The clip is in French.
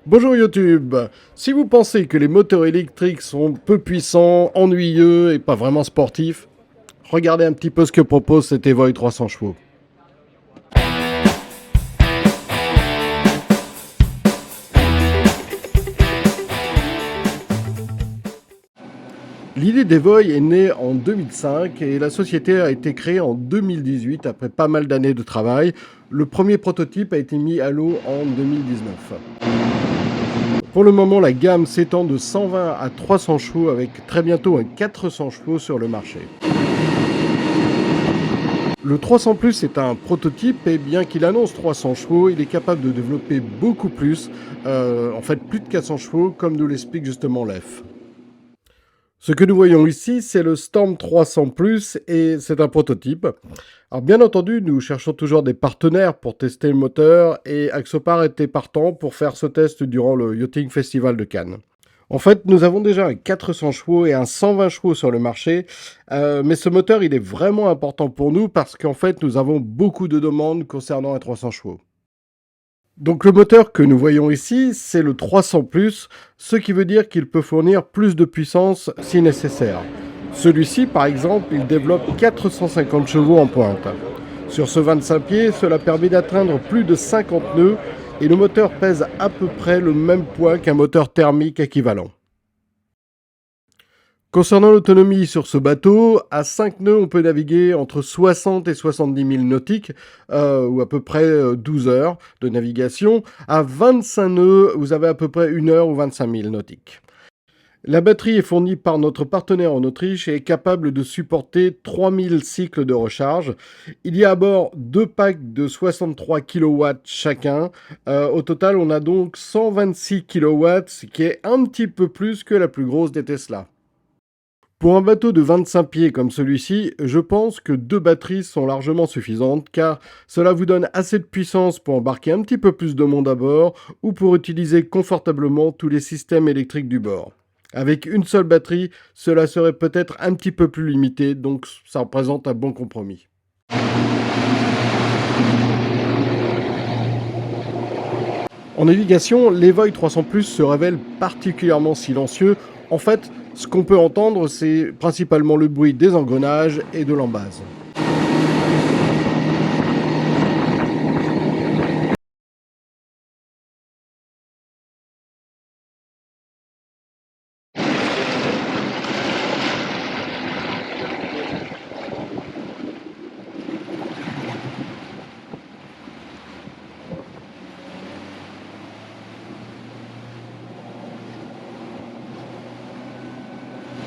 Bonjour YouTube. Si vous pensez que les moteurs électriques sont peu puissants, ennuyeux et pas vraiment sportifs, regardez un petit peu ce que propose cet Evoy 300 chevaux. L'idée d'Evoy est née en 2005 et la société a été créée en 2018 après pas mal d'années de travail. Le premier prototype a été mis à l'eau en 2019. Pour le moment, la gamme s'étend de 120 à 300 chevaux avec très bientôt un 400 chevaux sur le marché. Le 300 Plus est un prototype et bien qu'il annonce 300 chevaux, il est capable de développer beaucoup plus, en fait plus de 400 chevaux comme nous l'explique justement l'EF. Ce que nous voyons ici, c'est le Storm 300 Plus et c'est un prototype. Alors bien entendu, nous cherchons toujours des partenaires pour tester le moteur et Axopar était partant pour faire ce test durant le Yachting Festival de Cannes. En fait, nous avons déjà un 400 chevaux et un 120 chevaux sur le marché, mais ce moteur, il est vraiment important pour nous parce qu'en fait, nous avons beaucoup de demandes concernant un 300 chevaux. Donc le moteur que nous voyons ici, c'est le 300 +, ce qui veut dire qu'il peut fournir plus de puissance si nécessaire. Celui-ci, par exemple, il développe 450 chevaux en pointe. Sur ce 25 pieds, cela permet d'atteindre plus de 50 nœuds et le moteur pèse à peu près le même poids qu'un moteur thermique équivalent. Concernant l'autonomie sur ce bateau, à 5 nœuds, on peut naviguer entre 60 et 70 000 nautiques, ou à peu près 12 heures de navigation. À 25 nœuds, vous avez à peu près 1 heure ou 25 000 nautiques. La batterie est fournie par notre partenaire en Autriche et est capable de supporter 3000 cycles de recharge. Il y a à bord 2 packs de 63 kW chacun. Au total, on a donc 126 kW, ce qui est un petit peu plus que la plus grosse des Tesla. Pour un bateau de 25 pieds comme celui-ci, je pense que 2 batteries sont largement suffisantes car cela vous donne assez de puissance pour embarquer un petit peu plus de monde à bord ou pour utiliser confortablement tous les systèmes électriques du bord. Avec une seule batterie, cela serait peut-être un petit peu plus limité, donc ça représente un bon compromis. En navigation, l'Evoy 300 Plus se révèle particulièrement silencieux. En fait, ce qu'on peut entendre, c'est principalement le bruit des engrenages et de l'embase.